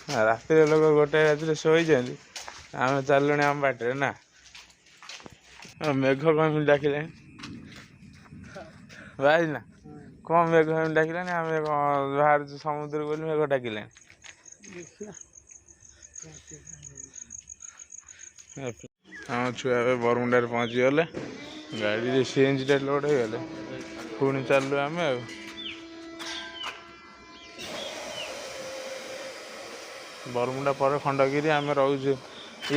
ରାତିରେ ଲୋକ ଗୋଟାଏ ରାତିରେ ଶୋଇଛନ୍ତି, ଆମେ ଚାଲିଲୁଣି ଆମ ବାଟରେ ନା। ମେଘ କଣ ଡାକିଲାଣି ଭାଇ ନା, କଣ ମେଘ ଡାକିଲାଣି, ଆମେ କଣ ବାହାରୁଛୁ ସମୁଦ୍ର ବୋଲି ମେଘ ଡାକିଲାଣି। ଆମ ଛୁଆ ଏବେ ବରମୁଣ୍ଡାରେ ପହଞ୍ଚିଗଲେ, ଗାଡ଼ିରେ ସିଏନ୍ଜିଟା ଲୋଡ଼ ହେଇଗଲେ, ପୁଣି ଚାଲିଲୁ ଆମେ ଆଉ। ବରମୁଣ୍ଡା ପରେ ଖଣ୍ଡଗିରି, ଆମେ ରହୁଛୁ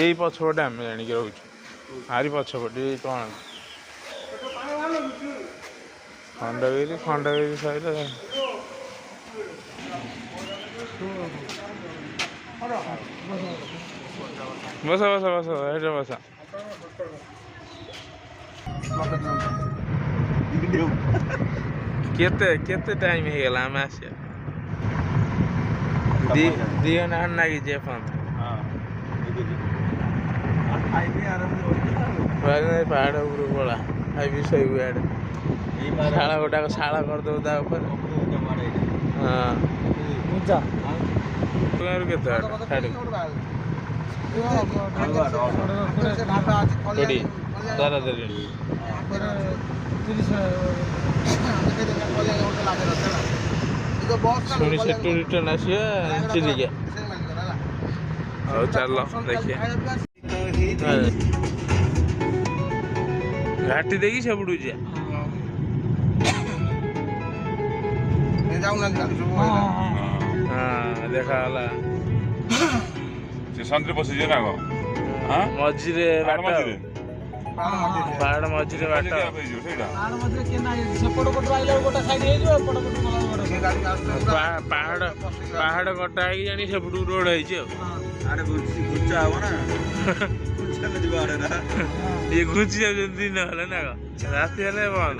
ଏଇ ପଛପଟେ, ଆମେ ଜାଣିକି ରହୁଛୁ ଆରି ପଛପଟେ। ଏଇ କ'ଣ ଖଣ୍ଡଗିରି ସହିତ ବସ ବସ ବସ ଏଇଟା ବସ। କେତେ କେତେ ଟାଇମ୍ ହେଇଗଲା ଆମେ ଆସିବା? 2 ଘଣ୍ଟା ଖଣ୍ଡେ ଲାଗିଛି ଏପର୍ଯ୍ୟନ୍ତ। ପାହାଡ଼ ଉପରକୁ ପଳା, ଖାଇବି ଶୋଇବୁ ଇଆଡ଼େ। ଶାଳ ଗୋଟାକ ଶାଳ କରିଦେବୁ ତା ଉପରେ। ହଁ କେତେ ବାଟ ଛାଡ଼ିବୁ? କୋଉଠି? ତାରାତାରିଣୀ। ପୁଣି ସେଠୁ ରିଟର୍ନ ଆସିବା ଚିଲିକା। ହଉ ଚାଲ ଦେଖିବା। ଘାଟି ଦେଇକି ସେପଟକୁ ଯିବା। ହଁ ଦେଖାଗଲା ଷ୍ଟେସନରେ ବସିଯିବେ ନା କଣ? ମଝିରେ ବାଟ, ପାହାଡ଼ ମଝିରେ ବାଟ। ପାହାଡ଼ କଟା ହେଇକି ଜାଣି ସେପଟକୁ ରୋଡ ହେଇଛି ଆଉ। ଇଏ ଘୁଞ୍ଚି ଯାଉଛନ୍ତି ଦିନ ହେଲେ ନା କଣ, ରାତି ହେଲେ ବନ୍ଦ।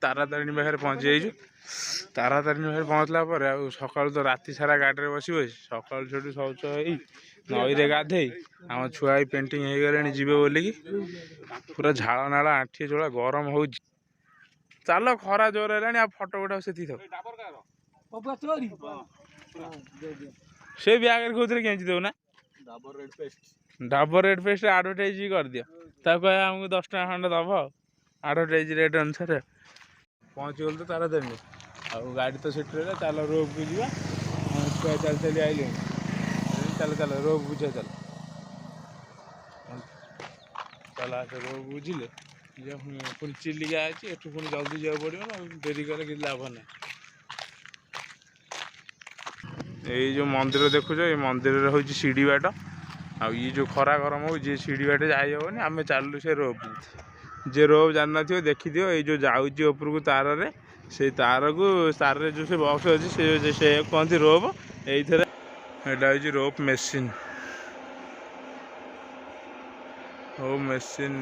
ତାରାତାରିଣୀ ପାଖରେ ପହଞ୍ଚି ଯାଇଛୁ। ତାରାତାରିଣୀ ପାଖରେ ପହଞ୍ଚିଲା ପରେ ଆଉ ସକାଳୁ ତ ରାତି ସାରା ଗାଡ଼ିରେ ବସି ସକାଳୁ ସେଠୁ ଶୌଚ ହେଇ ନଈରେ ଗାଧେଇ ଆମ ଛୁଆ ବି ପେଣ୍ଟିଂ ହେଇଗଲେଣି ଯିବେ ବୋଲିକି। ପୁରା ଝାଳ ନାଳ ଆଣ୍ଠିଏ ଯୋଳ ଗରମ ହଉଛି। ଚାଲ ଖରା ଜୋର ହେଲାଣି, ଆଉ ଫଟୋ ଉଠାଉ ସେତିକି ଥାଉ। ସେ ବ୍ୟାଗରେ କୋଉଥିରେ କେଞ୍ଚି ଦେଉ ନା, ଡାବର ରେଡ୍ ପେଷ୍ଟ ଆଡଭର୍ଟାଇଜ କରିଦିଅ। ତାକୁ କହିବା ଆମକୁ 10 ଟଙ୍କା ଖଣ୍ଡେ ଦବ ଆଉ, ଆଡଭର୍ଟାଇଜ ରେଟ୍ ଅନୁସାରେ। ପହଞ୍ଚିଗଲୁ ତ ତାରାତାରିଣୀ, ଆଉ ଗାଡ଼ି ତ ସେଠି ରହିଲା। ଚାଲ ରୋପକୁ ଯିବା। ଛୁଆ ଚାଲି ଚାଲି ଆଇଲେଣି। ଚାଲ ଚାଲ ରୋପ୍ ବୁଝିବା ଚାଲ। ଚାଲ ଆସ ରୋପ୍ ବୁଝିଲେ ପୁଣି ଚିଲିକା ଅଛି। ଏଠୁ ପୁଣି ଜଲ୍ଦି ଯିବାକୁ ପଡ଼ିବ ନା, ଡେରି କଲେ କିଛି ଲାଭ ନାହିଁ। ଏଇ ଯେଉଁ ମନ୍ଦିର ଦେଖୁଛ, ଏଇ ମନ୍ଦିରରେ ହେଉଛି ସିଡ଼ି ବାଟ। ଆଉ ଇଏ ଯେଉଁ ଖରା ଗରମ ହେଉଛି, ସିଡ଼ି ବାଟେ ଯାଇ ହେବନି। ଆମେ ଚାଲିଲୁ ସେ ରୋପ୍। ଯେ ରୋପ୍ ଜାଣିନଥିବ ଦେଖିଥିବ, ଏଇ ଯେଉଁ ଯାଉଛି ଉପରକୁ ତାରରେ, ସେଇ ତାରରେ ଯେଉଁ ସେ ବକ୍ସ ଅଛି, ସେ କୁହନ୍ତି ରୋପ୍। ଏଇଥିରେ ଏଇଟା ହେଉଛି ରୋପ୍ ମେସିନ୍। ହଉ ମେସିନ୍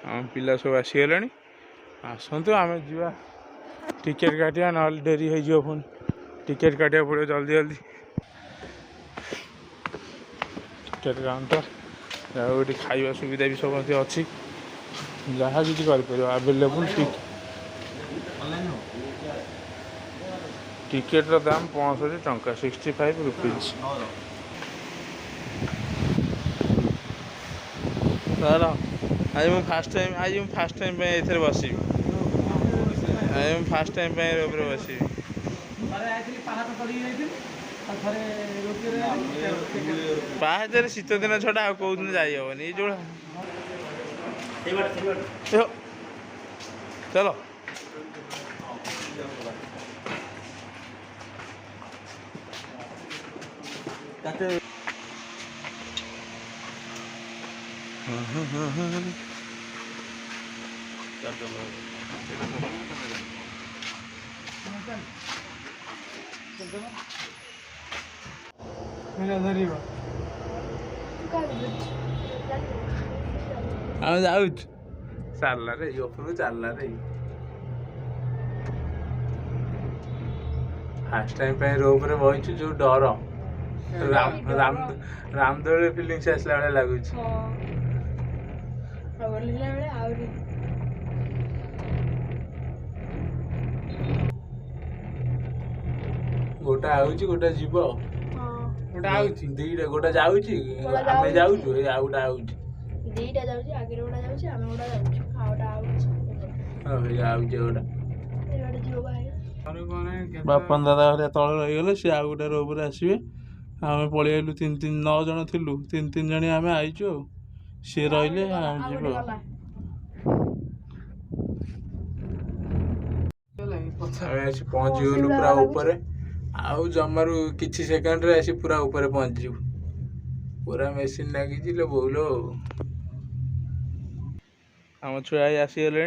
ଆମ ପିଲା ସବୁ ଆସିଗଲେଣି। ଆସନ୍ତୁ ଆମେ ଯିବା ଟିକେଟ୍ କାଟିବା, ନହେଲେ ଡେରି ହେଇଯିବ। ପୁଣି ଟିକେଟ୍ କାଟିବାକୁ ପଡ଼ିବ ଜଲ୍ଦି ଜଲ୍ଦି। ଟିକେଟ୍ କାଉଣ୍ଟର, ଆଉ ଏଠି ଖାଇବା ସୁବିଧା ବି ସମସ୍ତେ ଅଛି। ଯାହା କିଛି କରିପାରିବ ଆଭେଲେବୁଲ୍। ଟିକେଟ୍ର ଦାମ୍ 65 ଟଙ୍କା, 65 ରୁପିଜ୍। ଆଜି ମୁଁ ଫାଷ୍ଟ ଟାଇମ୍ ପାଇଁ ଏଥିରେ ବସିବି। ମୁଁ ଫାଷ୍ଟ ଟାଇମ୍ ପାଇଁ ରୋପରେ ବସିବି। ପାହାଚରେ ଶୀତ ଦିନ ଛଡ଼ା ଆଉ କେଉଁ ଦିନ ଯାଇ ହେବନି। ଏଇ ଯେଉଁ ଚାଲ ଆମେ ଯାଉଛୁ। ଚାଲିଲାରେ ଉପରକୁ, ଚାଲିଲାରେ फास्ट टाइम रोप बहीचु जो डर रामदोली फिलिंग्स आसला बेले लगुच गोटा आउची गोटा जीव गोटा आउची दीटा गोटा जाउची आमे जाउछु ए आउटा आउची दीटा जाउची आगे गोटा जाउची आमे गोटा जाउछु आउटा आउची ए आउची गोटा एडा जीव भाई बापन दादा हरिया तळे रही गले से आ गोटा रोप रे आसीबे आमे पळि आइलु 9 जण थिलु 3 जणी आमे आइछु से रहिले जीव आसी पहुँची गलु पूरा ऊपर आउ जमारू किछि सेकंड रे आसी पूरा ऊपर पहुँची पूरा मेसीन लगी बोलो आम छुआ आसीगले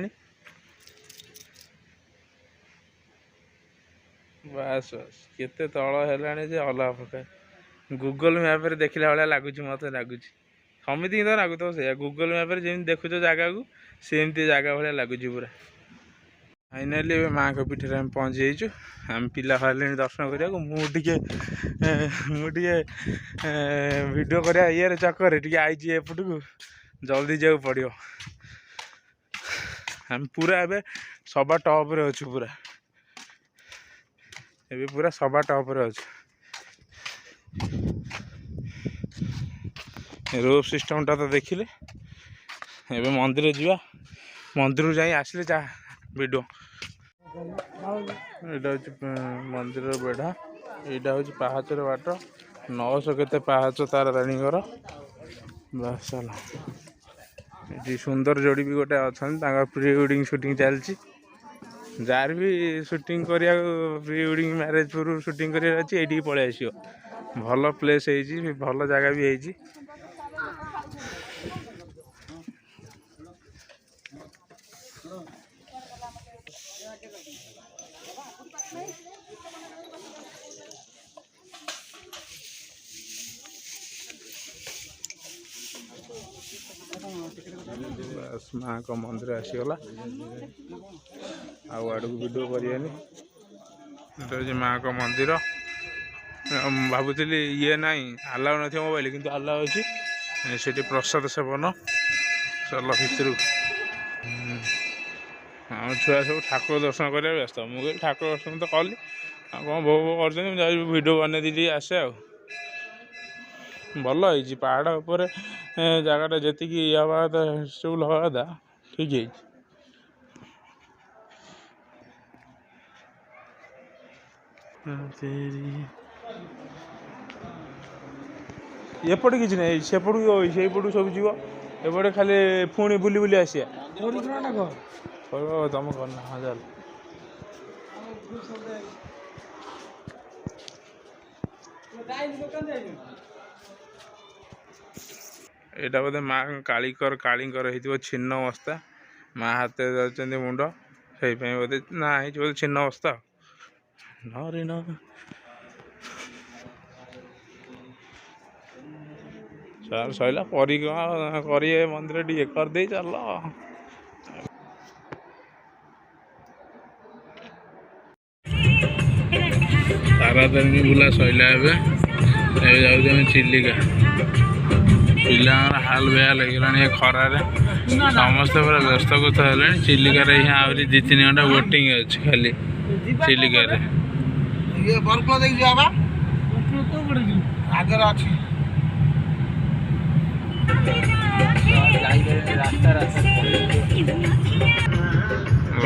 बस बस केते तल है अलग प्रकार गूगल मैप रे देखला भाया लगुच मत लगुच समिति तो लगुत से गूगल मैप रे जमी देखुच जगह को सेमती जगह भाया लगुच पूरा फाइनाली माँ को पीठे आम पहुँची जाइचु आम पिला बाहर दर्शन करने मुझे वीडियो करा ये चक्कर टे आई एपट को जल्दी जाऊ पड़ो आम पूरा एबे सभा टॉप रे अच्छु पूरा एबे पूरा सभा टॉप रे अच्छु रोप सिस्टम टा तो देखिले एबे मंदिर जीवा मंदिर जाई आसले जा वीडियो यहाँ हूँ मंदिर बेढ़ा यहाँ हूँ पहाचर बाट 900 केते पहाच तार राणीगर बस चल ये सुंदर जोड़ी भी गोटे अच्छा प्री वेडिंग शूटिंग चलती जार भी शूटिंग करिया प्री वेडिंग मैरिज पूर्व शूटिंग करिया अच्छी ये पलि आस भल प्लेस है भल जगह भी है बस माँ को मंदिर आसीगला आड़ को वीडियो करें माँ को मंदिर भावुली ये ना आलाउ न मोबाइल किंतु आलाउ अच्छी से प्रसाद सेवन चल भितर हाँ छुआ सब ठाकुर दर्शन कर व्यस्त मुझे ठाकुर दर्शन तो कली कौन भोग भोग कर वीडियो बन दी आसे आ भल है पहाड़ उपर जगह जी ये हवा सब हवा था ठीक है एपटे किसी ना सेपटू सब जीव एपटे खाली पुणी बुली बुली आसिया तुम करना हाँ चल यहाँ बोधे माँ कालीकर हो छिन्न अवस्था माँ हाथ जाऊँ मुंड से बोधे ना बोधे छिन्न अवस्था न चल सैला परिक्रमा कर मंदिर टे करदे चल तारातारिणी बुला सैला जाऊँ चिलिका पिला हाल बेहाल लगे खरार समस्ते पूरा व्यस्त है चिलिकार आहरी 2-3 घंटा वेटिंग अच्छे खाली चिलिकार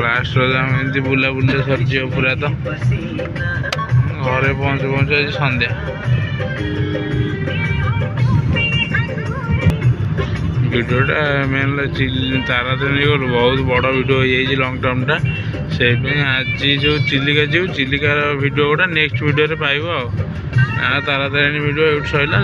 लास्ट एमती बुला बुले सर पूरा तो घरे पहुँचु आज संध्या वीडियोटा मेन तारातारिणी गलु बहुत बड़ वीडियो हो लंग टर्मटा से आज जो चिलिका जीव चिलिकार वीडियो गोटा नेक्स्ट वीडियो पाइब तारातारिणी वीडियो ये सैला।